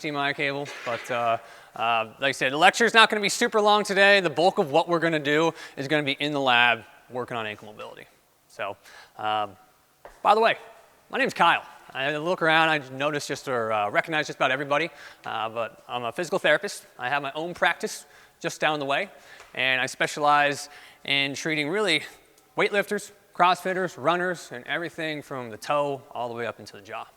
HDMI cable, but like I said, the lecture's not going to be super long today. The bulk of what we're going to do is going to be in the lab working on ankle mobility. So, by the way, my name's Kyle. I look around, I notice just or recognize just about everybody, but I'm a physical therapist. I have my own practice just down the way, and I specialize in treating really weightlifters, CrossFitters, runners, and everything from the toe all the way up into the jaw.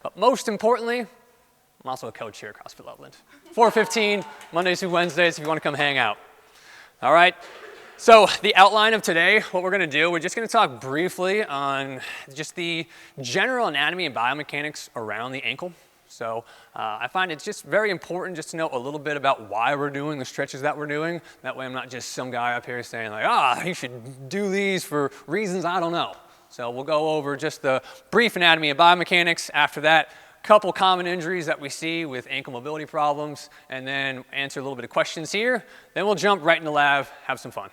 But most importantly, I'm also a coach here at CrossFit Loveland. 4:15, Mondays through Wednesdays, if you want to come hang out. All right, so the outline of today, what we're going to do, we're just going to talk briefly on just the general anatomy and biomechanics around the ankle. So I find it's just very important just to know a little bit about why we're doing the stretches that we're doing. That way I'm not just some guy up here saying like, you should do these for reasons I don't know. So we'll go over just the brief anatomy and biomechanics. After that, a couple common injuries that we see with ankle mobility problems, and then answer a little bit of questions here. Then we'll jump right in the lab, have some fun.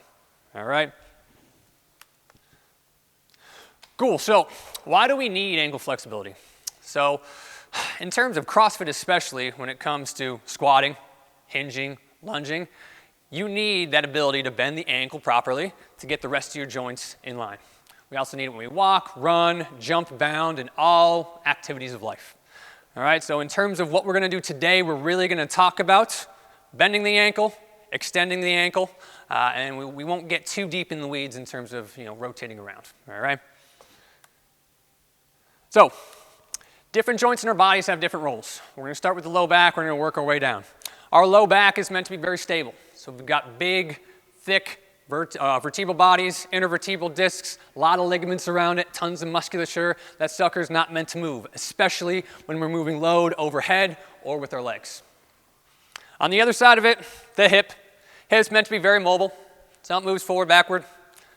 All right? Cool, so why do we need ankle flexibility? So in terms of CrossFit especially, when it comes to squatting, hinging, lunging, you need that ability to bend the ankle properly to get the rest of your joints in line. We also need it when we walk, run, jump, bound, and all activities of life. All right, so in terms of what we're going to do today, we're really going to talk about bending the ankle, extending the ankle, and we won't get too deep in the weeds in terms of rotating around. All right. So different joints in our bodies have different roles. We're going to start with the low back. We're going to work our way down. Our low back is meant to be very stable. So we've got big, thick vertebral bodies, intervertebral discs, a lot of ligaments around it, tons of musculature. That sucker's not meant to move, especially when we're moving load overhead or with our legs. On the other side of it, the hip. Hip's meant to be very mobile. So it moves forward, backward,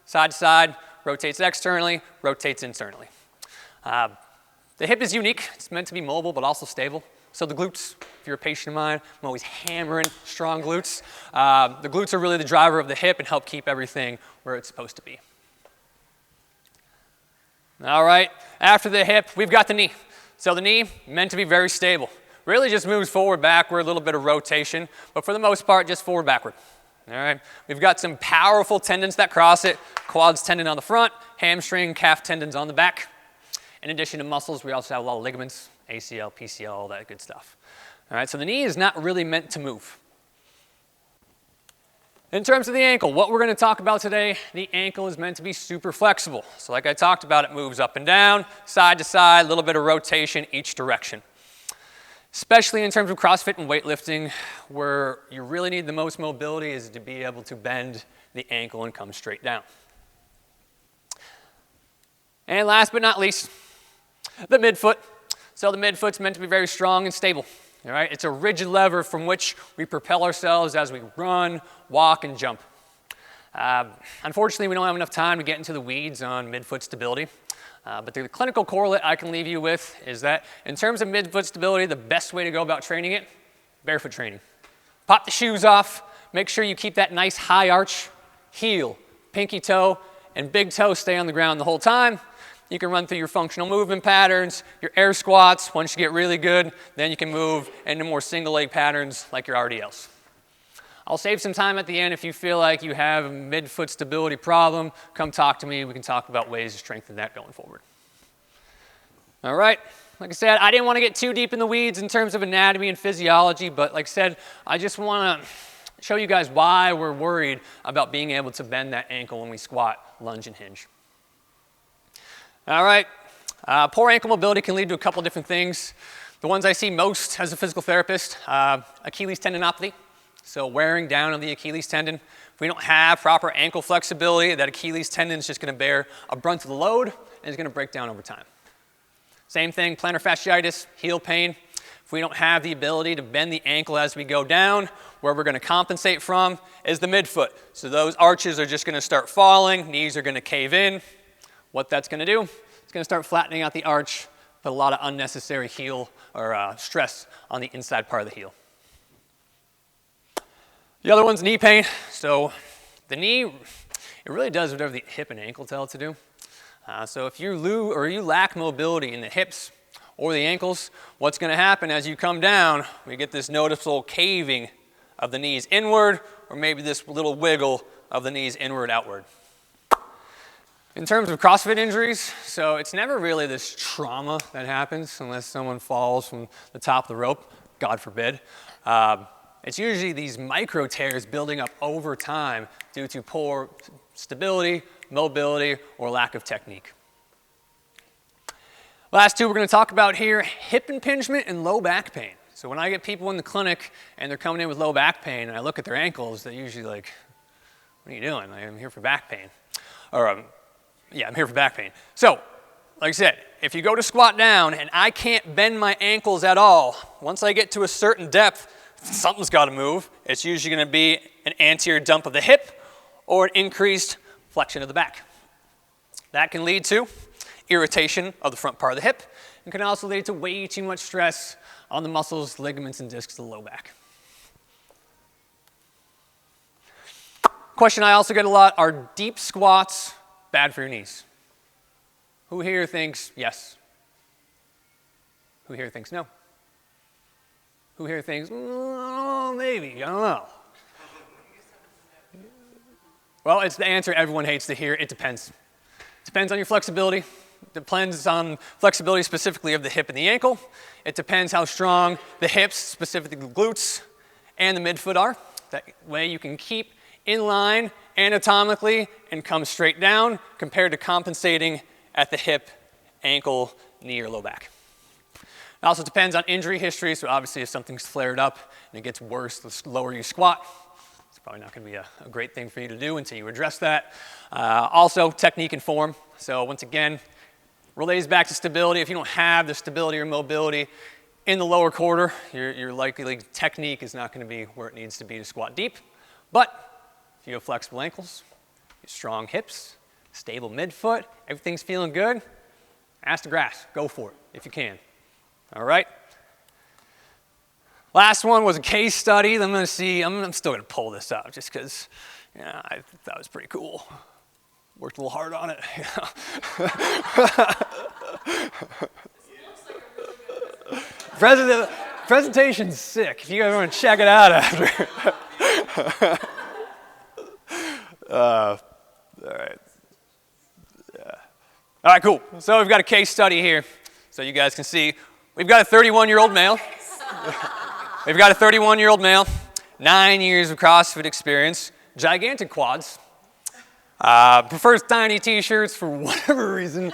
side to side, rotates externally, rotates internally. The hip is unique. It's meant to be mobile but also stable. So the glutes, if you're a patient of mine, I'm always hammering strong glutes. The glutes are really the driver of the hip and help keep everything where it's supposed to be. All right, after the hip, we've got the knee. So the knee, meant to be very stable. Really just moves forward, backward, a little bit of rotation, but for the most part, just forward, backward. All right, we've got some powerful tendons that cross it. Quads tendon on the front, hamstring, calf tendons on the back. In addition to muscles, we also have a lot of ligaments, ACL, PCL, all that good stuff. All right, so the knee is not really meant to move. In terms of the ankle, what we're going to talk about today, the ankle is meant to be super flexible. So like I talked about, it moves up and down, side to side, a little bit of rotation each direction. Especially in terms of CrossFit and weightlifting, where you really need the most mobility is to be able to bend the ankle and come straight down. And last but not least, the midfoot. So the midfoot's meant to be very strong and stable. All right? It's a rigid lever from which we propel ourselves as we run, walk, and jump. Unfortunately, we don't have enough time to get into the weeds on midfoot stability. But the clinical correlate I can leave you with is that in terms of midfoot stability, the best way to go about training it, barefoot training. Pop the shoes off, make sure you keep that nice high arch, heel, pinky toe, and big toe stay on the ground the whole time. You can run through your functional movement patterns, your air squats. Once you get really good, then you can move into more single leg patterns like your RDLs. I'll save some time at the end if you feel like you have a midfoot stability problem. Come talk to me. We can talk about ways to strengthen that going forward. All right. Like I said, I didn't want to get too deep in the weeds in terms of anatomy and physiology, but like I said, I just want to show you guys why we're worried about being able to bend that ankle when we squat, lunge, and hinge. All right, poor ankle mobility can lead to a couple different things. The ones I see most as a physical therapist, Achilles tendinopathy, so wearing down on the Achilles tendon. If we don't have proper ankle flexibility, that Achilles tendon is just going to bear a brunt of the load and is going to break down over time. Same thing, plantar fasciitis, heel pain. If we don't have the ability to bend the ankle as we go down, where we're going to compensate from is the midfoot. So those arches are just going to start falling, knees are going to cave in. What that's going to do, it's going to start flattening out the arch, put a lot of unnecessary heel or stress on the inside part of the heel. The other one's knee pain. So the knee, it really does whatever the hip and ankle tell it to do. So if you lack mobility in the hips or the ankles, what's going to happen as you come down, we get this noticeable caving of the knees inward, or maybe this little wiggle of the knees inward, outward. In terms of CrossFit injuries, so it's never really this trauma that happens unless someone falls from the top of the rope, God forbid. It's usually these micro tears building up over time due to poor stability, mobility, or lack of technique. Last two we're going to talk about here, hip impingement and low back pain. So when I get people in the clinic and they're coming in with low back pain and I look at their ankles, they're usually like, what are you doing? I'm here for back pain. Or, yeah, I'm here for back pain. So, like I said, if you go to squat down and I can't bend my ankles at all, once I get to a certain depth, something's got to move. It's usually going to be an anterior dump of the hip or an increased flexion of the back. That can lead to irritation of the front part of the hip and can also lead to way too much stress on the muscles, ligaments, and discs of the low back. Question I also get a lot, are deep squats bad for your knees? Who here thinks yes? Who here thinks no? Who here thinks, oh, maybe, I don't know. Well, it's the answer everyone hates to hear. It depends. Depends on your flexibility. Depends on flexibility specifically of the hip and the ankle. It depends how strong the hips, specifically the glutes, and the midfoot are. That way you can keep in line anatomically and come straight down compared to compensating at the hip, ankle, knee, or low back. It also depends on injury history, so obviously if something's flared up and it gets worse the lower you squat, it's probably not going to be a great thing for you to do until you address that. Also, technique and form. So once again, relates back to stability. If you don't have the stability or mobility in the lower quarter, your likely technique is not going to be where it needs to be to squat deep. But if you have flexible ankles, strong hips, stable midfoot, everything's feeling good, ass to grass. Go for it if you can. All right. Last one was a case study. I'm going to see, I'm still going to pull this up just because I thought it was pretty cool. Worked a little hard on it. Presentation's sick. If you guys want to check it out after. All right. Yeah. All right, cool. So we've got a case study here. So you guys can see, we've got a 31-year-old male. We've got a 31-year-old male, 9 years of CrossFit experience, gigantic quads, prefers tiny t-shirts for whatever reason,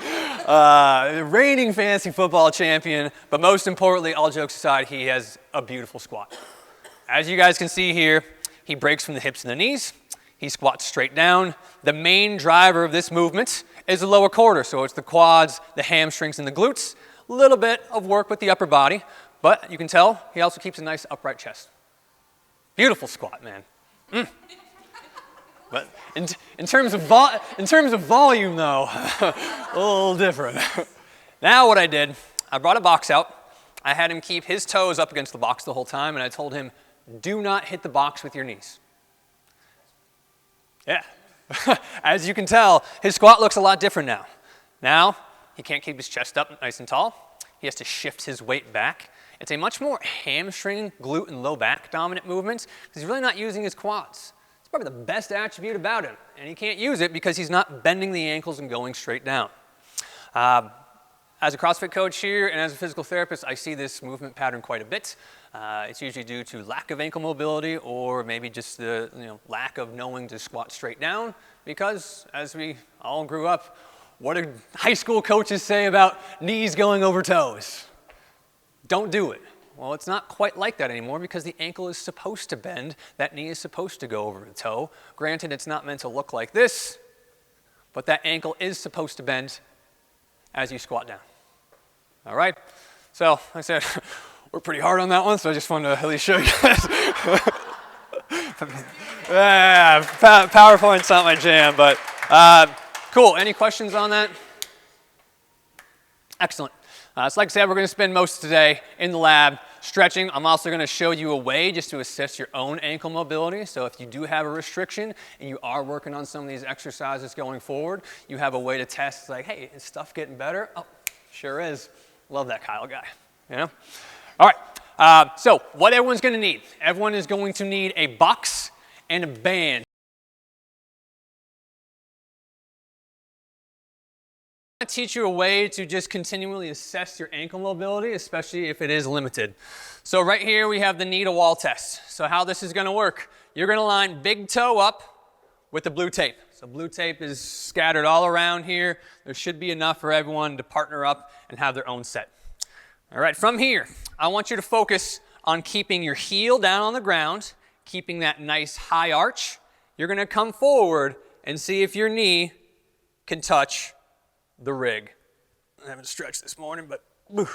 reigning fantasy football champion, but most importantly, all jokes aside, he has a beautiful squat. As you guys can see here, he breaks from the hips and the knees. He squats straight down. The main driver of this movement is the lower quarter, so it's the quads, the hamstrings, and the glutes. A little bit of work with the upper body, but you can tell he also keeps a nice upright chest. Beautiful squat, man. But in terms of volume, though, a little different. Now what I did, I brought a box out. I had him keep his toes up against the box the whole time, and I told him, do not hit the box with your knees. Yeah. As you can tell, his squat looks a lot different now. Now, he can't keep his chest up nice and tall. He has to shift his weight back. It's a much more hamstring, glute, and low back dominant movement because he's really not using his quads. It's probably the best attribute about him, and he can't use it because he's not bending the ankles and going straight down. As a CrossFit coach here and as a physical therapist, I see this movement pattern quite a bit. It's usually due to lack of ankle mobility or maybe just the lack of knowing to squat straight down because as we all grew up, what did high school coaches say about knees going over toes? Don't do it. Well, it's not quite like that anymore because the ankle is supposed to bend. That knee is supposed to go over the toe. Granted, it's not meant to look like this, but that ankle is supposed to bend as you squat down. All right? So, like I said, we're pretty hard on that one, so I just wanted to at least show you guys. Yeah, PowerPoint's not my jam, but cool. Any questions on that? Excellent. So like I said, we're going to spend most of today in the lab stretching. I'm also going to show you a way just to assess your own ankle mobility. So if you do have a restriction and you are working on some of these exercises going forward, you have a way to test like, hey, is stuff getting better? Oh, sure is. Love that Kyle guy, you know? All right, so what everyone's gonna need. Everyone is going to need a box and a band. I'm gonna teach you a way to just continually assess your ankle mobility, especially if it is limited. So right here we have the knee to wall test. So how this is gonna work, you're gonna line big toe up with the blue tape. So blue tape is scattered all around here. There should be enough for everyone to partner up and have their own set. All right, from here, I want you to focus on keeping your heel down on the ground, keeping that nice high arch. You're gonna come forward and see if your knee can touch the rig. I haven't stretched this morning, but whew.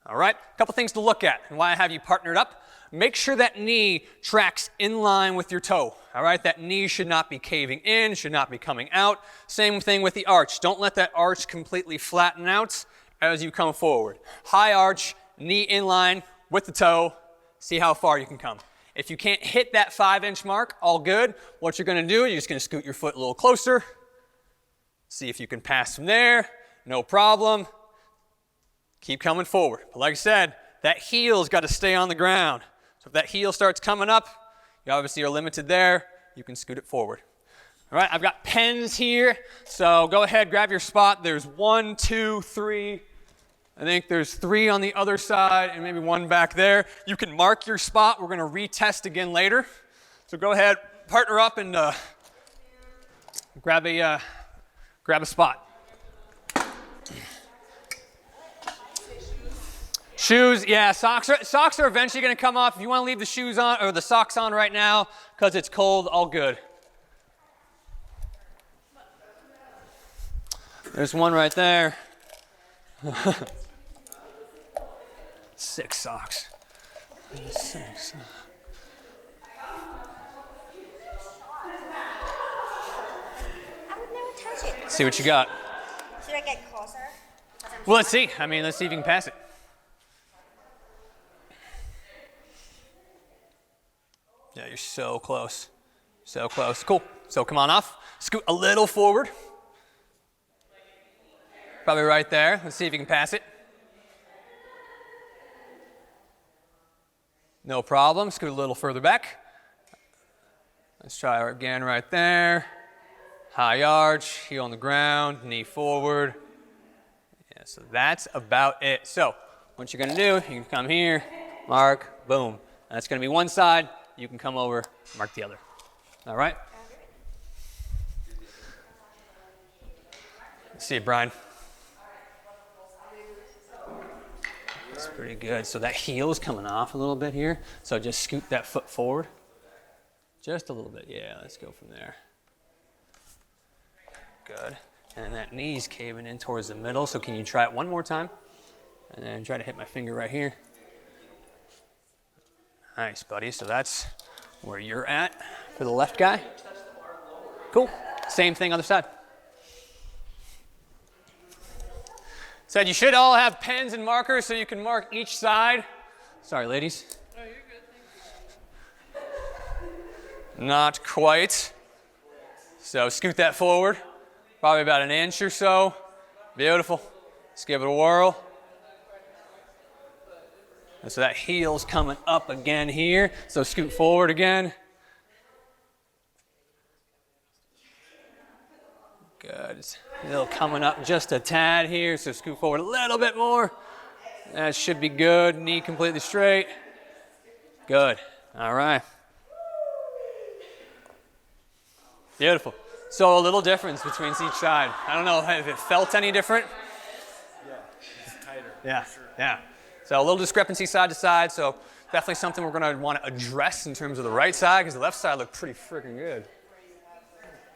All right, a couple things to look at and why I have you partnered up. Make sure that knee tracks in line with your toe. All right, that knee should not be caving in, should not be coming out. Same thing with the arch. Don't let that arch completely flatten out as you come forward. High arch, knee in line with the toe. See how far you can come. If you can't hit that 5-inch mark, all good. What you're gonna do, you're just gonna scoot your foot a little closer. See if you can pass from there, no problem. Keep coming forward. But like I said, that heel's got to stay on the ground. So if that heel starts coming up, you obviously are limited there. You can scoot it forward. All right, I've got pens here. So go ahead, grab your spot. There's 1, 2, 3. I think there's 3 on the other side and maybe 1 back there. You can mark your spot. We're going to retest again later. So go ahead, partner up and grab a spot. Shoes, yeah, socks are eventually going to come off. If you want to leave the shoes on or the socks on right now because it's cold, all good. There's one right there. 6 socks. 6. See what you got. Should I get closer? Well, let's see. Let's see if you can pass it. Yeah, you're so close. So close. Cool. So come on off. Scoot a little forward. Probably right there. Let's see if you can pass it. No problem. Scoot a little further back. Let's try again right there. High arch, heel on the ground, knee forward. Yeah, so that's about it. So what you're going to do, you can come here, mark, boom. That's going to be one side. You can come over, mark the other. All right? Let's see it, Brian. That's pretty good. So that heel is coming off a little bit here. So just scoot that foot forward. Just a little bit. Yeah, let's go from there. Good. And that knee's caving in towards the middle. So can you try it one more time? And then try to hit my finger right here. Nice, buddy. So that's where you're at for the left guy. Cool. Same thing other side. Said you should all have pens and markers so you can mark each side. Sorry, ladies. No, you're good. Thank you. Not quite. So scoot that forward. Probably about an inch or so. Beautiful. Let's give it a whirl. And so that heel's coming up again here. So scoot forward again. Good. It's a little coming up just a tad here. So scoot forward a little bit more. That should be good. Knee completely straight. Good. All right. Beautiful. So a little difference between each side. I don't know if it felt any different. Yeah, it's tighter. Yeah, For sure. yeah. So a little discrepancy side to side. So definitely something we're going to want to address in terms of the right side because the left side looked pretty freaking good.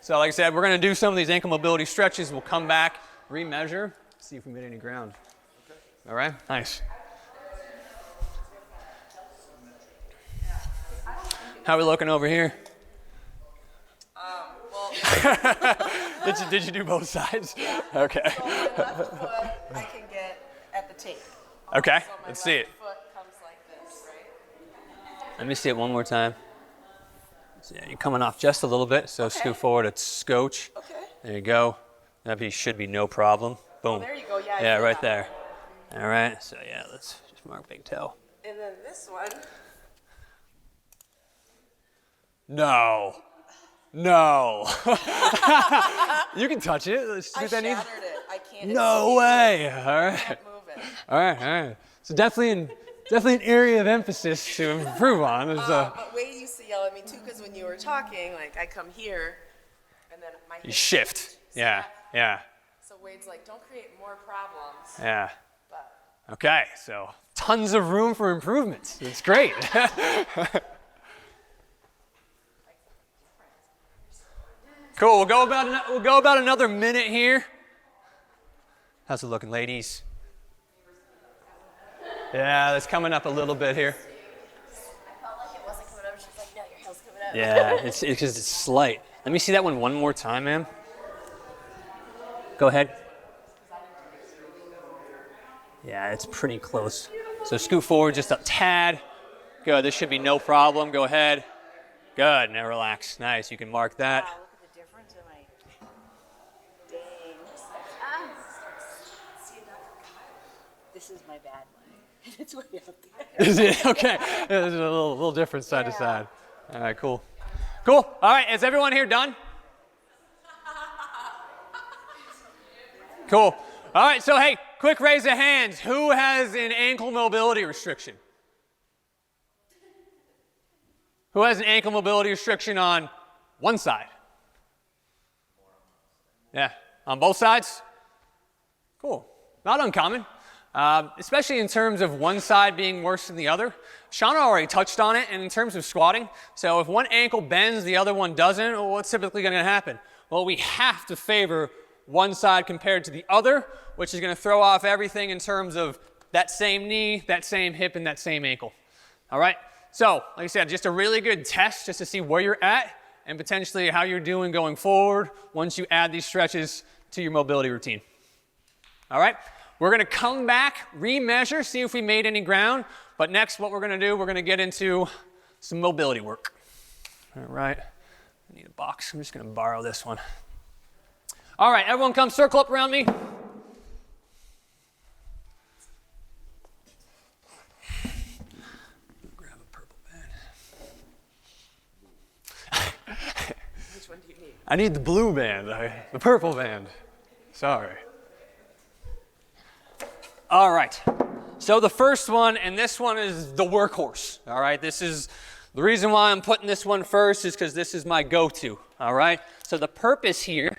So like I said, we're going to do some of these ankle mobility stretches. We'll come back, remeasure, see if we made any ground. Okay. All right? Nice. How are we looking over here? Did you do both sides? Okay. So my left foot, I can get at the tape. Okay, So my let's see it. left foot comes like this, right? Let me see it one more time. So yeah, you're coming off just a little bit, so Okay. scoot forward a scotch. Okay. There you go. Should be no problem. Boom. There you go. Yeah. I Yeah, feel right that. there. All right, so yeah, let's just mark big toe. And then this one. No. You can touch it. Let's I get that knee. shattered it. I can't. No way. All I right. can't move it. All right. So definitely an area of emphasis to improve on. But Wade used to yell at me too, because when you were talking, like I come here, and then my You shift. Yeah. So Wade's like, don't create more problems. Yeah. But Okay, so tons of room for improvement. It's great. Cool. We'll go about another minute here. How's it looking, ladies? Yeah, that's coming up a little bit here. I felt like it wasn't coming up. She's like, no, your hill's coming up. Yeah, it's because it's slight. Let me see that one more time, ma'am. Go ahead. Yeah, it's pretty close. So scoot forward just a tad. Good. This should be no problem. Go ahead. Good. Now relax. Nice. You can mark that. Wow, look at the difference in my. Dang. This is my bad one. It's way up there. Is it? Okay. There's a little different side to side. All right, cool. All right, is everyone here done? Cool. All right, so hey, quick raise of hands. Who has an ankle mobility restriction? Who has an ankle mobility restriction on one side? Yeah, on both sides? Cool. Not uncommon. Especially in terms of one side being worse than the other. Shauna already touched on it, and in terms of squatting, so if one ankle bends, the other one doesn't, well, what's typically going to happen? Well, we have to favor one side compared to the other, which is going to throw off everything in terms of that same knee, that same hip, and that same ankle. All right? So, like I said, just a really good test just to see where you're at and potentially how you're doing going forward once you add these stretches to your mobility routine. All right? We're going to come back, remeasure, see if we made any ground. But next, what we're going to do, we're going to get into some mobility work. All right. I need a box. I'm just going to borrow this one. All right, everyone come circle up around me. Grab a purple band. which one do you need? I need the blue band, the purple band. Sorry. All right, so the first one, and this one is the workhorse, all right? This is, the reason why I'm putting this one first is because this is my go-to, all right? So the purpose here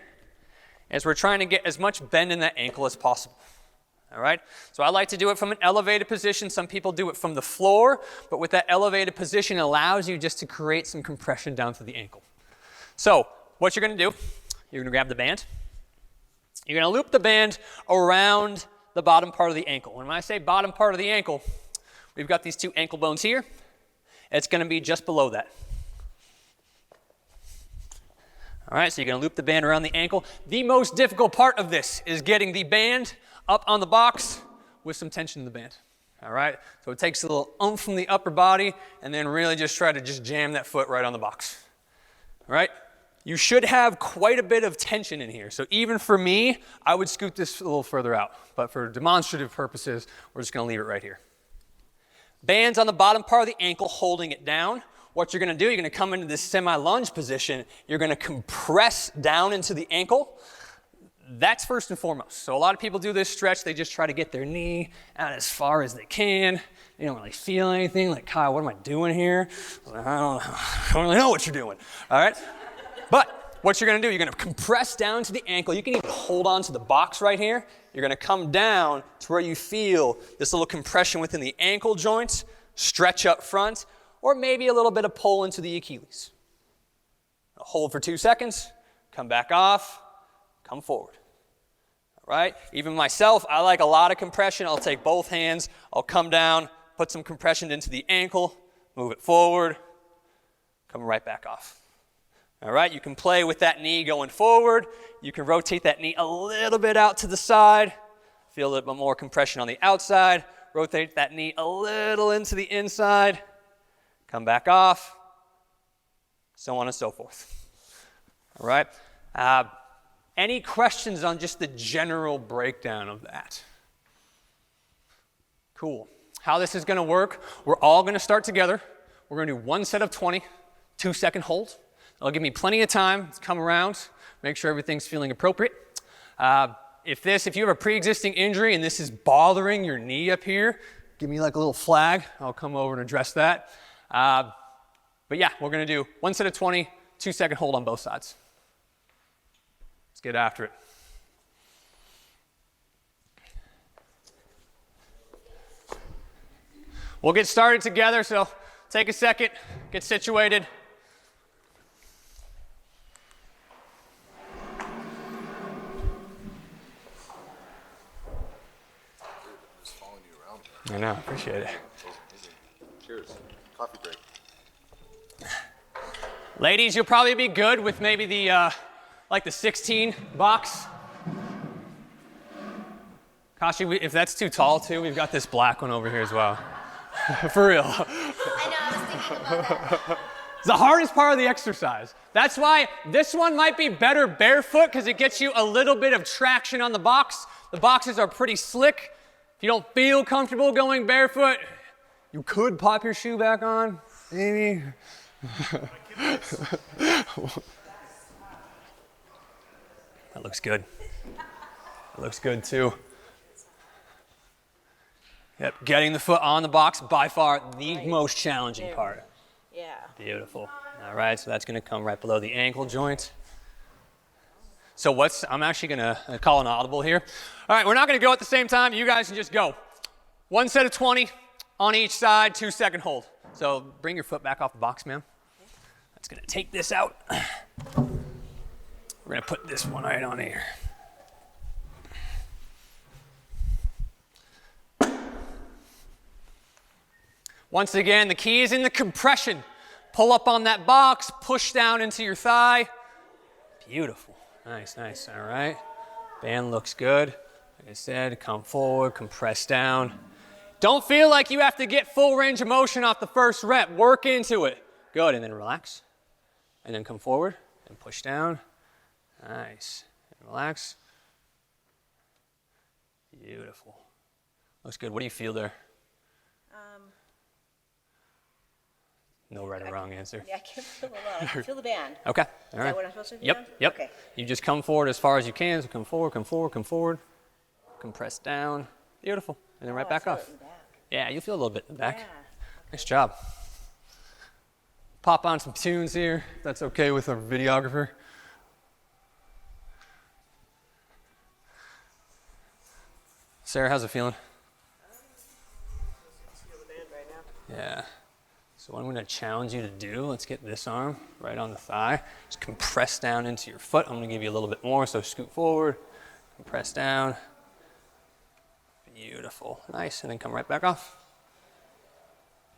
is we're trying to get as much bend in that ankle as possible, all right? So I like to do it from an elevated position. Some people do it from the floor, but with that elevated position, it allows you just to create some compression down to the ankle. So what you're gonna do, you're gonna grab the band. You're gonna loop the band around the bottom part of the ankle. When I say bottom part of the ankle, we've got these two ankle bones here. It's going to be just below that. All right, so you're going to loop the band around the ankle. The most difficult part of this is getting the band up on the box with some tension in the band. All right, so it takes a little oomph from the upper body and then really just try to just jam that foot right on the box. All right? You should have quite a bit of tension in here. So even for me, I would scoot this a little further out. But for demonstrative purposes, we're just going to leave it right here. Bands on the bottom part of the ankle holding it down. What you're going to do, you're going to come into this semi-lunge position. You're going to compress down into the ankle. That's first and foremost. So a lot of people do this stretch. They just try to get their knee out as far as they can. They don't really feel anything. Like, Kyle, what am I doing here? I don't really know what you're doing. All right? But what you're going to do, you're going to compress down to the ankle. You can even hold on to the box right here. You're going to come down to where you feel this little compression within the ankle joints, stretch up front, or maybe a little bit of pull into the Achilles. Hold for 2 seconds, come back off, come forward. All right? Even myself, I like a lot of compression. I'll take both hands, I'll come down, put some compression into the ankle, move it forward, come right back off. All right, you can play with that knee going forward. You can rotate that knee a little bit out to the side. Feel a little bit more compression on the outside. Rotate that knee a little into the inside. Come back off. So on and so forth. All right. Any questions on just the general breakdown of that? Cool. How this is going to work, we're all going to start together. We're going to do one set of 20, 2-second hold. That'll give me plenty of time to come around, make sure everything's feeling appropriate. If you have a pre-existing injury and this is bothering your knee up here, give me like a little flag. I'll come over and address that. But yeah, we're going to do one set of 20, 2-second hold on both sides. Let's get after it. We'll get started together, so take a second, get situated. Just following you around. I know, appreciate it. Cheers. Coffee break. Ladies, you'll probably be good with maybe the 16 box. Kashi, if that's too tall too, we've got this black one over here as well. For real. I know, I was thinking about that. It's the hardest part of the exercise. That's why this one might be better barefoot because it gets you a little bit of traction on the box. The boxes are pretty slick. If you don't feel comfortable going barefoot, you could pop your shoe back on, maybe. That looks good. That looks good too. Yep, getting the foot on the box, by far the most challenging part. Yeah. Beautiful. All right, so that's going to come right below the ankle joint. So I'm actually going to call an audible here. All right, we're not going to go at the same time. You guys can just go. One set of 20 on each side, 2-second hold. So bring your foot back off the box, ma'am. That's going to take this out. We're going to put this one right on here. Once again, the key is in the compression. Pull up on that box, push down into your thigh. Beautiful. Nice, nice. All right. Band looks good. Like I said, come forward, compress down. Don't feel like you have to get full range of motion off the first rep. Work into it. Good, and then relax. And then come forward and push down. Nice. And relax. Beautiful. Looks good. What do you feel there? No right or wrong answer. Yeah, I can feel a lot. I can feel the band. Okay. All Is right. that what I'm supposed to do? Yep. Yep. Okay. You just come forward as far as you can. So come forward, come forward, come forward. Compress down. Beautiful. And then right Oh, back I off. feel it in the back. Yeah, you'll feel a little bit in the back. Yeah. Nice job. Pop on some tunes here. If that's okay with our videographer. Sarah, how's it feeling? Yeah. So what I'm going to challenge you to do, let's get this arm right on the thigh. Just compress down into your foot. I'm going to give you a little bit more, so scoot forward, compress down. Beautiful. Nice. And then come right back off.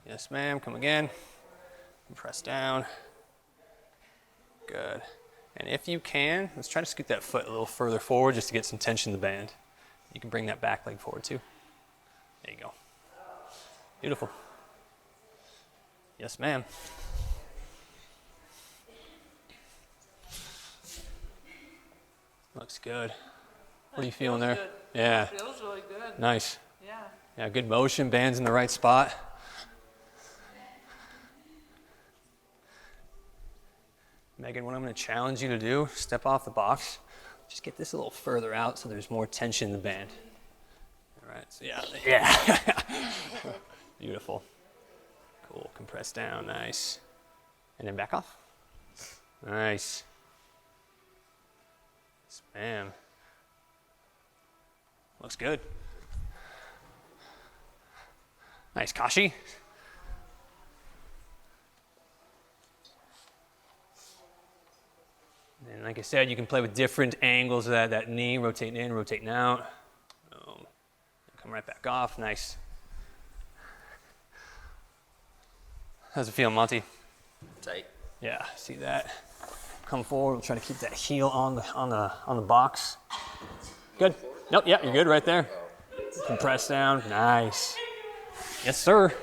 Yes, ma'am. Come again. Compress down. Good. And if you can, let's try to scoot that foot a little further forward just to get some tension in the band. You can bring that back leg forward too. There you go. Beautiful. Yes, ma'am. Looks good. What are you feeling there? Good. Yeah. Feels really good. Nice. Yeah. Yeah, good motion, band's in the right spot. Megan, what I'm going to challenge you to do, step off the box. Just get this a little further out so there's more tension in the band. All right, so yeah. Beautiful. Cool, compress down, nice. And then back off. Nice. Yes, ma'am. Looks good. Nice, Kashi. And like I said, you can play with different angles of that knee, rotating in, rotating out. Boom. Come right back off, nice. How's it feel, Monty? Tight. Yeah, see that? Come forward, we'll try to keep that heel on the box. Good. Nope, yeah, you're good right there. Compress down, nice. Yes, sir.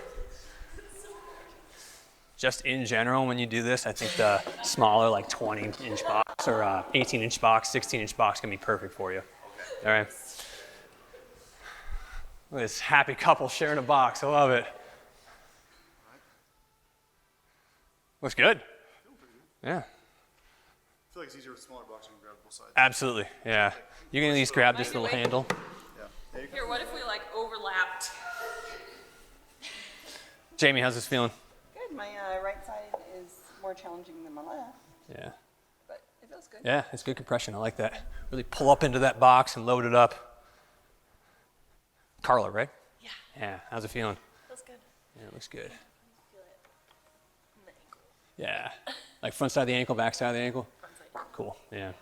Just in general, when you do this, I think the smaller, like 20-inch box or 18-inch box, 16-inch box can be perfect for you. All right. Look at this happy couple sharing a box. I love it. Looks good. Yeah. I feel like it's easier with smaller blocks. You can grab both sides. Absolutely. Yeah. You can at least grab this little handle. Yeah. Here, what if we like overlapped? Jamie, how's this feeling? Good. My right side is more challenging than my left, Yeah. but it feels good. Yeah, it's good compression. I like that. Really pull up into that box and load it up. Carla, right? Yeah. Yeah. How's it feeling? Feels good. Yeah, it looks good. Feel it in the ankle. Yeah. Like front side of the ankle, back side of the ankle? Front side. Cool. Yeah.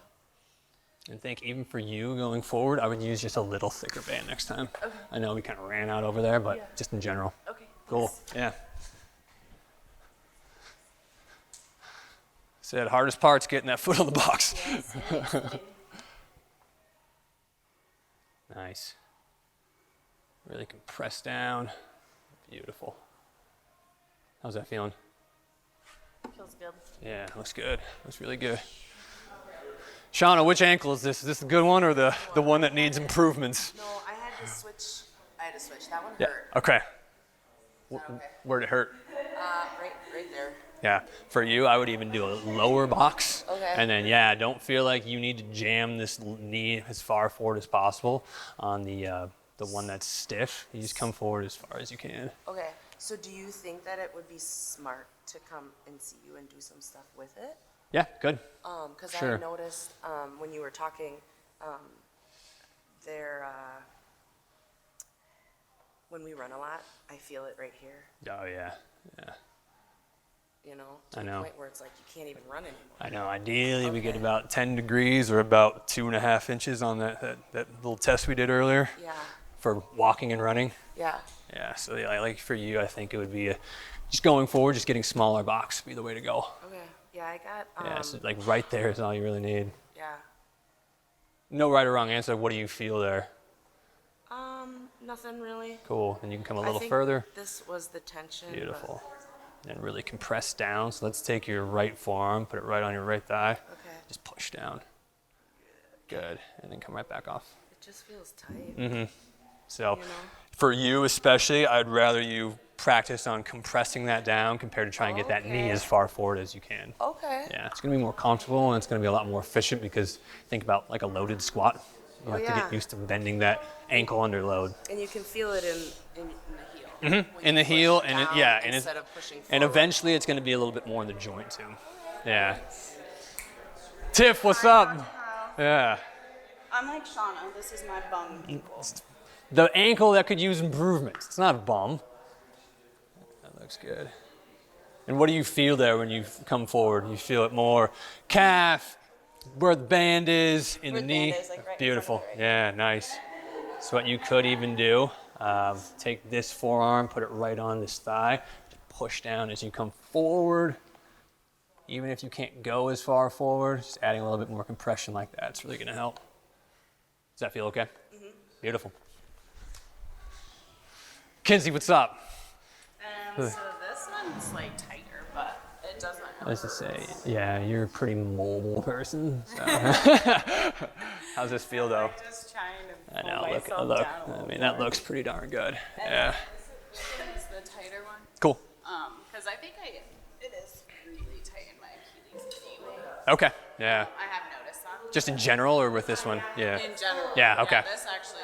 And think even for you going forward, I would use just a little thicker band next time. Okay. I know we kind of ran out over there, but Yeah. just in general. Okay. Cool. Yeah. Said hardest part's getting that foot on the box. Yes. Nice. Really compress down. Beautiful. How's that feeling? Feels good. Yeah, looks good. Looks really good. Shauna, which ankle is this? Is this the good one or the one that needs improvements? No, I had to switch. That one Yeah. hurt. Okay. Okay. Where'd it hurt? Right there. Yeah. For you, I would even do a lower box. Okay. And then, yeah, don't feel like you need to jam this knee as far forward as possible on the one that's stiff. You just come forward as far as you can. Okay. So do you think that it would be smart to come and see you and do some stuff with it? Yeah, good. Because Sure. I noticed when you were talking, when we run a lot, I feel it right here. Oh, yeah. Yeah. You know, I to know. the point where it's like you can't even run anymore. I know. Ideally, we get Okay. about 10 degrees or about 2.5 inches on that little test we did earlier Yeah. for walking and running. Yeah. Yeah, so yeah, like for you, I think it would be just going forward, just getting smaller box would be the way to go. Okay. Yeah, I got. Yeah, so like right there is all you really need. Yeah. No right or wrong answer. What do you feel there? Nothing really. Cool. And you can come a I little think further. This was the tension. but- Beautiful. And really compress down. So let's take your right forearm, put it right on your right thigh. Okay. Just push down. Good. And then come right back off. It just feels tight. So You know? for you especially, I'd rather you practice on compressing that down compared to trying to get that knee Okay. as far forward as you can. Okay. Yeah, it's going to be more comfortable and it's going to be a lot more efficient because think about like a loaded squat. You have to yeah. get used to bending that ankle under load. And you can feel it in the heel. When In the you push heel and down and instead of pushing and forward. eventually it's going to be a little bit more in the joint too. Yeah. Tiff, what's up? Yeah. I'm like Shauna. This is my bum ankle. The ankle that could use improvements. It's not a bum. That looks good. And what do you feel there when you come forward? You feel it more calf, where the band is, in Where the the knee. band is, like, right in Beautiful. front of it, Yeah, nice. So what you could even do, take this forearm, put it right on this thigh, push down as you come forward. Even if you can't go as far forward, just adding a little bit more compression like that, it's really going to help. Does that feel okay? Mm-hmm. Beautiful. Kinsey, what's up? So this one's like tighter, but it doesn't. Let's just say, yeah, you're a pretty mobile person. So. How's this feel though? Just trying to I pull know, myself look. down a I little mean, that more. looks pretty darn good. Yeah. This is the tighter one. Cool. Because I think it is really tight in my Achilles anyway. Okay. Yeah. I have noticed that. Just in general or with this one? Yeah. In general. Yeah, okay. This actually.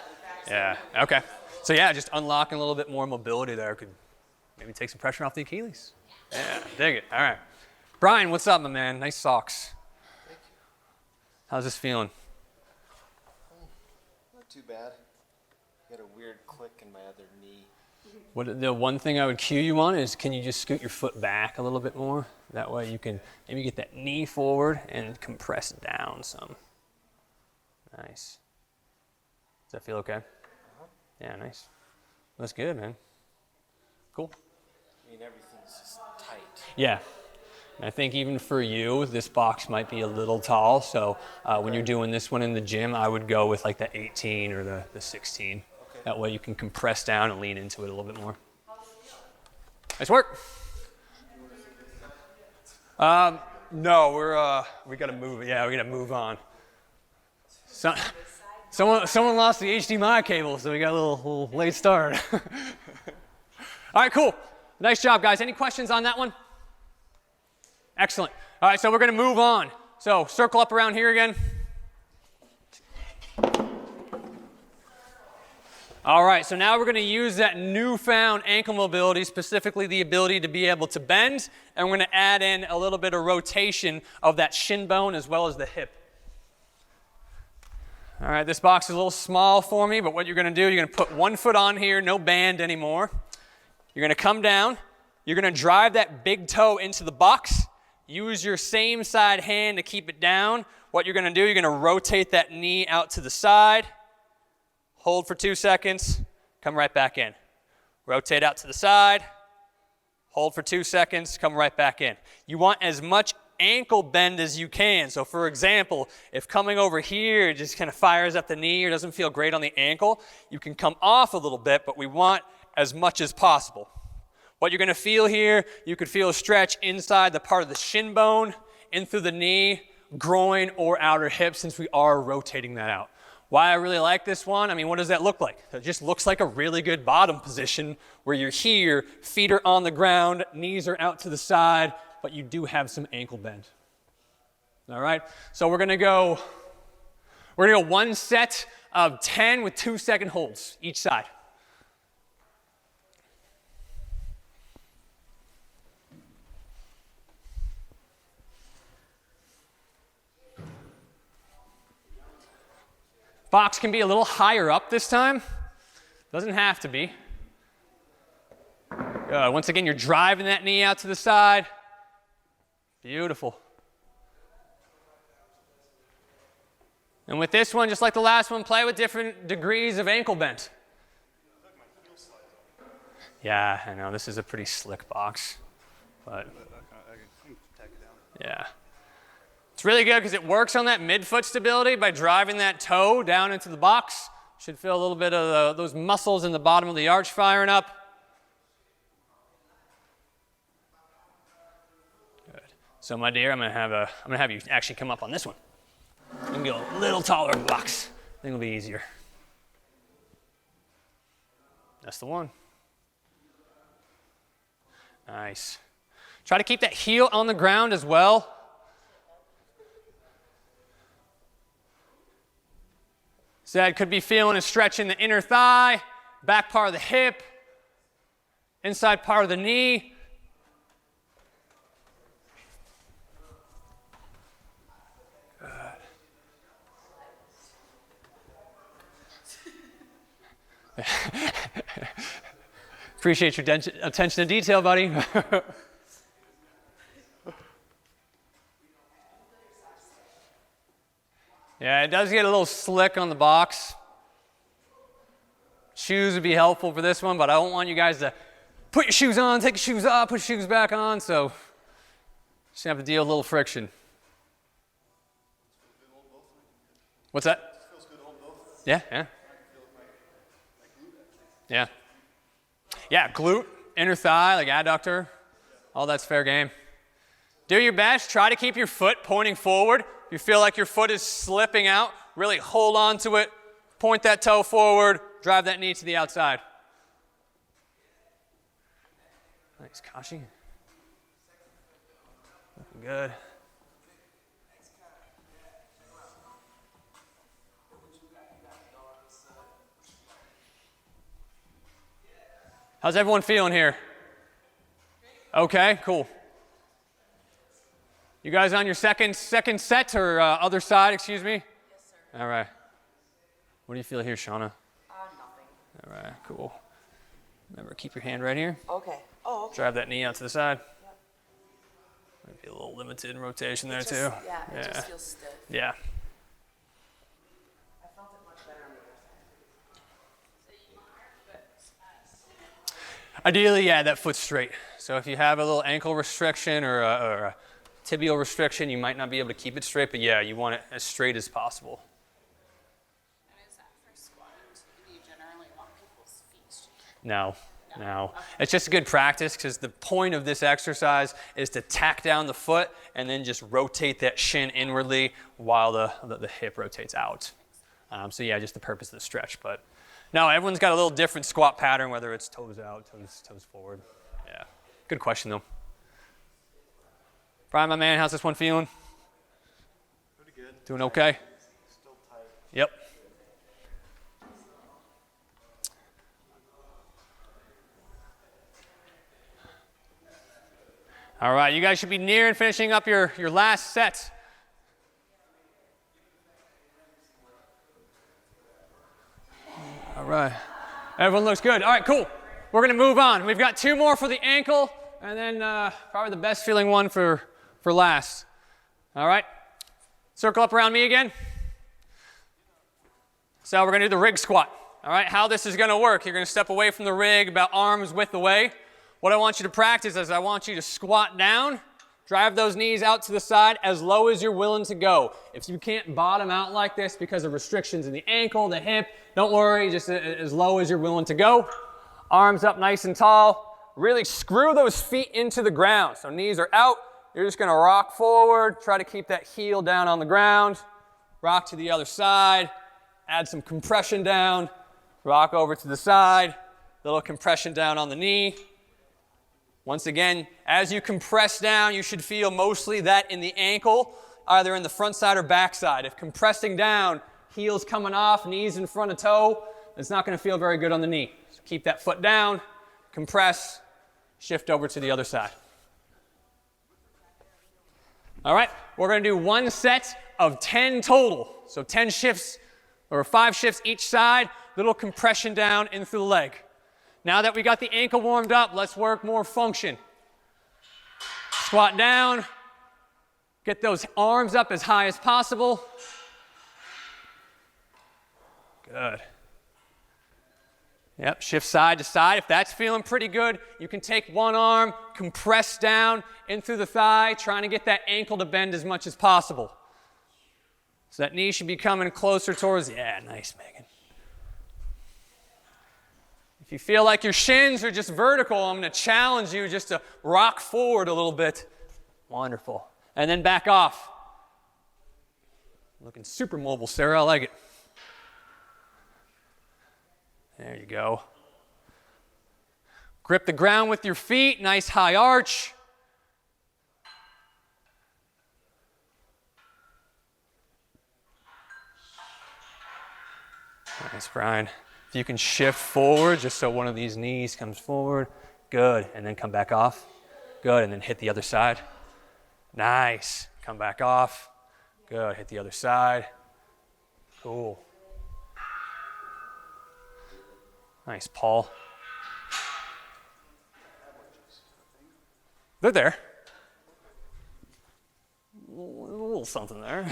Yeah. Okay. So yeah, just unlocking a little bit more mobility there could maybe take some pressure off the Achilles. Yeah. Dig it. All right. Brian, what's up, my man? Nice socks. How's this feeling? Not too bad. Got a weird click in my other knee. What the one thing I would cue you on is can you just scoot your foot back a little bit more? That way you can maybe get that knee forward and compress down some. Nice. Does that feel okay? Yeah, nice. That's good, man. Cool. I mean, everything's just tight. Yeah. And I think even for you, this box might be a little tall. So when you're doing this one in the gym, I would go with like the 18 or the 16. Okay. That way you can compress down and lean into it a little bit more. Nice work. No, we got to move. Yeah, we got to move on. So, Someone lost the HDMI cable, so we got a little late start. All right, cool. Nice job, guys. Any questions on that one? Excellent. All right, so we're going to move on. So circle up around here again. All right, so now we're going to use that newfound ankle mobility, specifically the ability to be able to bend, and we're going to add in a little bit of rotation of that shin bone as well as the hip. All right, this box is a little small for me, but what you're going to do, you're going to put one foot on here, no band anymore. You're going to come down. You're going to drive that big toe into the box. Use your same side hand to keep it down. What you're going to do, you're going to rotate that knee out to the side. Hold for 2 seconds. Come right back in. Rotate out to the side. Hold for 2 seconds. Come right back in. You want as much ankle bend as you can. So for example, if coming over here it just kind of fires up the knee or doesn't feel great on the ankle, you can come off a little bit, but we want as much as possible. What you're going to feel here, you could feel a stretch inside the part of the shin bone, in through the knee, groin, or outer hip, since we are rotating that out. Why I really like this one, I mean, what does that look like? It just looks like a really good bottom position where you're here, feet are on the ground, knees are out to the side, but you do have some ankle bend. All right, so we're gonna go one set of 10 with 2-second holds each side. Box can be a little higher up this time. Doesn't have to be. Good. Once again, you're driving that knee out to the side. Beautiful. And with this one, just like the last one, play with different degrees of ankle bend. Yeah, I know, this is a pretty slick box, but yeah. It's really good because it works on that midfoot stability by driving that toe down into the box. Should feel a little bit of those muscles in the bottom of the arch firing up. Good. So my dear, I'm gonna have you actually come up on this one. I'm gonna go a little taller box. I think it'll be easier. That's the one. Nice. Try to keep that heel on the ground as well. So that could be feeling a stretch in the inner thigh, back part of the hip, inside part of the knee. Good. Appreciate your attention to detail, buddy. Yeah, it does get a little slick on the box. Shoes would be helpful for this one, but I don't want you guys to put your shoes on, take your shoes off, put your shoes back on, so just have to deal with a little friction. What's that? Yeah, yeah. Yeah. Yeah, glute, inner thigh, like adductor, all that's fair game. Do your best. Try to keep your foot pointing forward. If you feel like your foot is slipping out, really hold on to it. Point that toe forward. Drive that knee to the outside. Nice, Kashi. Looking good. How's everyone feeling here? Okay, cool. You guys on your second set or other side, excuse me? Yes, sir. All right. What do you feel here, Shauna? Nothing. All right, cool. Remember, keep your hand right here. Okay. Oh, okay. Drive that knee out to the side. Yep. Might be a little limited in rotation there, Just, too. Yeah, it just feels stiff. Yeah. I felt it much better on the other side. Ideally, yeah, that foot's straight. So if you have a little ankle restriction or a tibial restriction, you might not be able to keep it straight, but yeah, you want it as straight as possible. And is that for squat? Do you generally want people's feet straight? No. It's just a good practice because the point of this exercise is to tack down the foot and then just rotate that shin inwardly while the hip rotates out. So yeah, just the purpose of the stretch. But no, everyone's got a little different squat pattern, whether it's toes out, toes forward. Yeah, good question though. Brian, my man, how's this one feeling? Pretty good. Doing okay? Still tight. Yep. All right, you guys should be nearing finishing up your last set. All right. Everyone looks good. All right, cool. We're going to move on. We've got 2 more for the ankle, and then probably the best feeling one for last. All right. Circle up around me again. So we're going to do the rig squat. All right, how this is going to work. You're going to step away from the rig about arm's width away. What I want you to practice is I want you to squat down, drive those knees out to the side as low as you're willing to go. If you can't bottom out like this because of restrictions in the ankle, the hip, don't worry, just as low as you're willing to go. Arms up nice and tall. Really screw those feet into the ground. So knees are out. You're just going to rock forward. Try to keep that heel down on the ground. Rock to the other side. Add some compression down. Rock over to the side. Little compression down on the knee. Once again, as you compress down, you should feel mostly that in the ankle, either in the front side or back side. If compressing down, heels coming off, knees in front of toe, it's not going to feel very good on the knee. So keep that foot down, compress, shift over to the other side. All right, we're going to do 1 set of 10 total. So 10 shifts, or 5 shifts each side, little compression down in through the leg. Now that we got the ankle warmed up, let's work more function. Squat down. Get those arms up as high as possible. Good. Yep, shift side to side. If that's feeling pretty good, you can take one arm, compress down in through the thigh, trying to get that ankle to bend as much as possible. So that knee should be coming closer towards, yeah, nice, Megan. If you feel like your shins are just vertical, I'm going to challenge you just to rock forward a little bit. Wonderful. And then back off. Looking super mobile, Sarah. I like it. There you go. Grip the ground with your feet. Nice high arch. Nice, Brian. If you can shift forward just so one of these knees comes forward. Good. And then come back off. Good. And then hit the other side. Nice. Come back off. Good. Hit the other side. Cool. Nice, Paul. They're there. A little something there.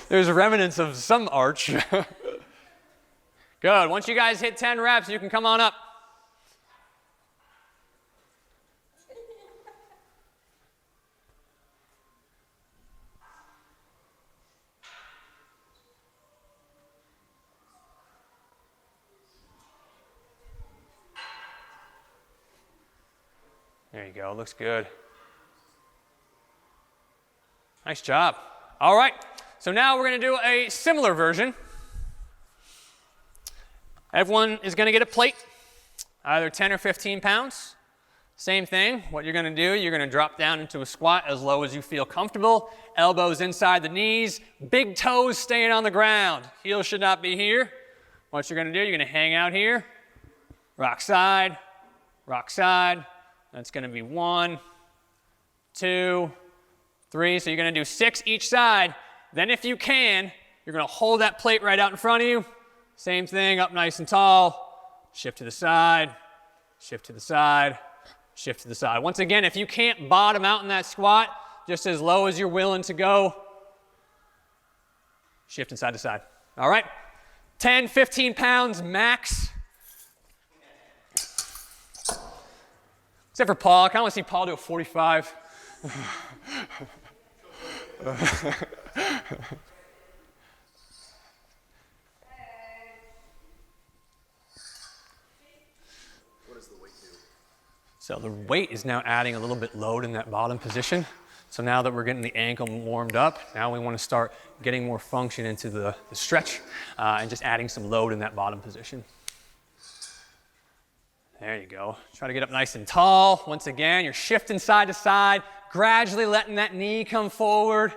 There's remnants of some arch. Good. Once you guys hit 10 reps, you can come on up. There you go. Looks good. Nice job. All right. So now we're going to do a similar version. Everyone is going to get a plate, either 10 or 15 pounds. Same thing. What you're going to do, you're going to drop down into a squat as low as you feel comfortable. Elbows inside the knees. Big toes staying on the ground. Heels should not be here. What you're going to do, you're going to hang out here. Rock side. Rock side. That's going to be 1, 2, 3. So you're going to do 6 each side. Then if you can, you're going to hold that plate right out in front of you. Same thing, up nice and tall. Shift to the side, shift to the side, shift to the side. Once again, if you can't bottom out in that squat, just as low as you're willing to go, shift inside to side. All right? 10, 15 pounds max. Except for Paul. I kind of want to see Paul do a 45. What does the weight do? So the weight is now adding a little bit load in that bottom position. So now that we're getting the ankle warmed up, now we want to start getting more function into the stretch and just adding some load in that bottom position. There you go. Try to get up nice and tall. Once again, you're shifting side to side, gradually letting that knee come forward.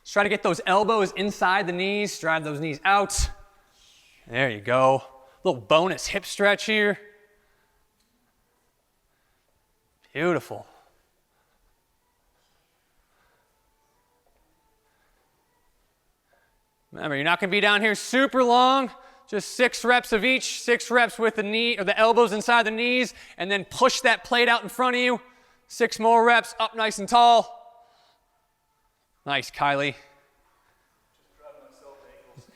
Just try to get those elbows inside the knees, drive those knees out. There you go. Little bonus hip stretch here. Beautiful. Remember, you're not going to be down here super long. Just 6 reps of each, 6 reps with the knee or the elbows inside the knees, and then push that plate out in front of you. 6 more reps, up nice and tall. Nice, Kylie.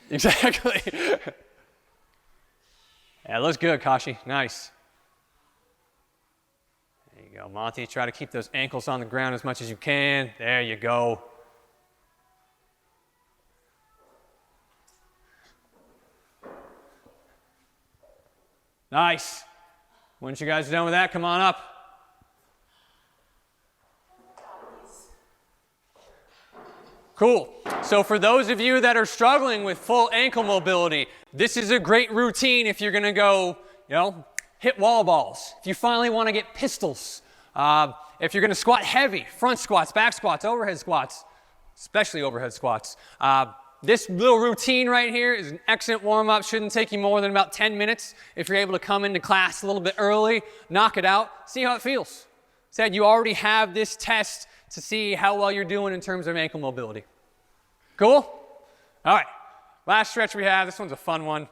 Exactly. Yeah, looks good, Kashi. Nice. There you go, Monty. Try to keep those ankles on the ground as much as you can. There you go. Nice. Once you guys are done with that, come on up. Cool. So for those of you that are struggling with full ankle mobility, this is a great routine if you're going to go, hit wall balls. If you finally want to get pistols. If you're going to squat heavy, front squats, back squats, overhead squats, especially overhead squats. This little routine right here is an excellent warm-up. Shouldn't take you more than about 10 minutes. If you're able to come into class a little bit early, knock it out, see how it feels. Said you already have this test to see how well you're doing in terms of ankle mobility. Cool? All right. Last stretch we have, this one's a fun one.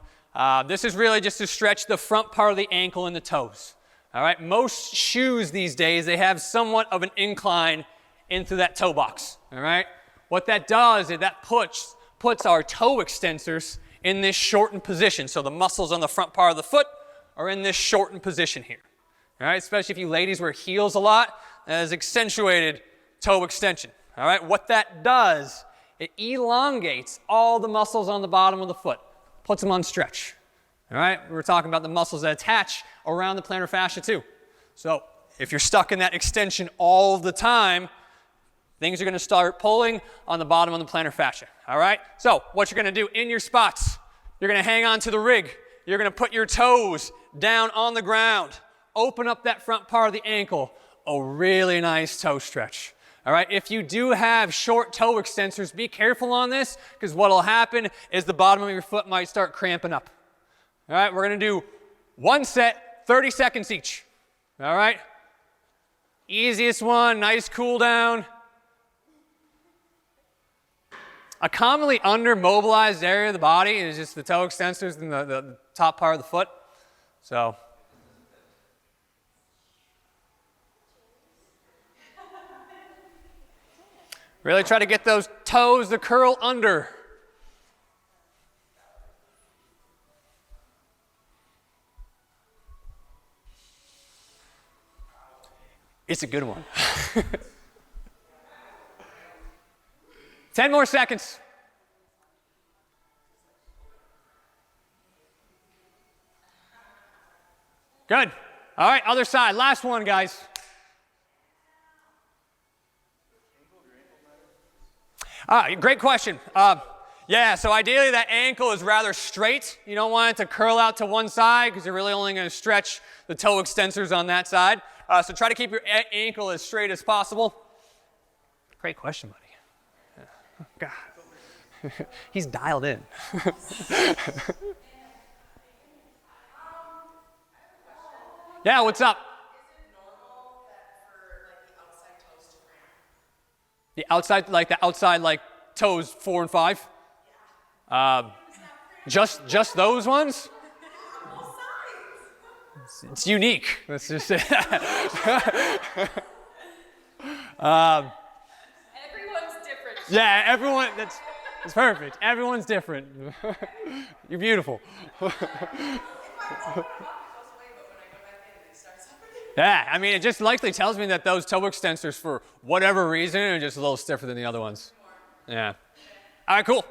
This is really just to stretch the front part of the ankle and the toes. All right. Most shoes these days, they have somewhat of an incline into that toe box. All right. What that does is that puts our toe extensors in this shortened position. So the muscles on the front part of the foot are in this shortened position here. All right, especially if you ladies wear heels a lot, that has accentuated toe extension. All right, what that does, it elongates all the muscles on the bottom of the foot, puts them on stretch. All right, we're talking about the muscles that attach around the plantar fascia too. So if you're stuck in that extension all the time, things are going to start pulling on the bottom of the plantar fascia, all right? So what you're going to do in your spots, you're going to hang on to the rig. You're going to put your toes down on the ground. Open up that front part of the ankle. A really nice toe stretch, all right? If you do have short toe extensors, be careful on this because what will happen is the bottom of your foot might start cramping up. All right, we're going to do 1 set, 30 seconds each, all right? Easiest one, nice cool down. A commonly under-mobilized area of the body is just the toe extensors and the top part of the foot. So, really try to get those toes to curl under. It's a good one. 10 more seconds. Good. All right, other side. Last one, guys. Great question. Yeah, so ideally that ankle is rather straight. You don't want it to curl out to one side because you're really only going to stretch the toe extensors on that side. So try to keep your ankle as straight as possible. Great question, buddy. God, he's dialed in. Yeah, what's up? Is it normal that for the outside toes to cramp? The outside toes 4 and 5? Yeah. Just those ones? Both sides. It's unique. Let's just say that. Everyone's different. Yeah, everyone, that's perfect. Everyone's different. You're beautiful. Yeah, I mean, it just likely tells me that those toe extensors, for whatever reason, are just a little stiffer than the other ones. Yeah. All right, cool.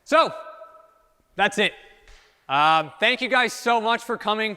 So, that's it. Thank you guys so much for coming.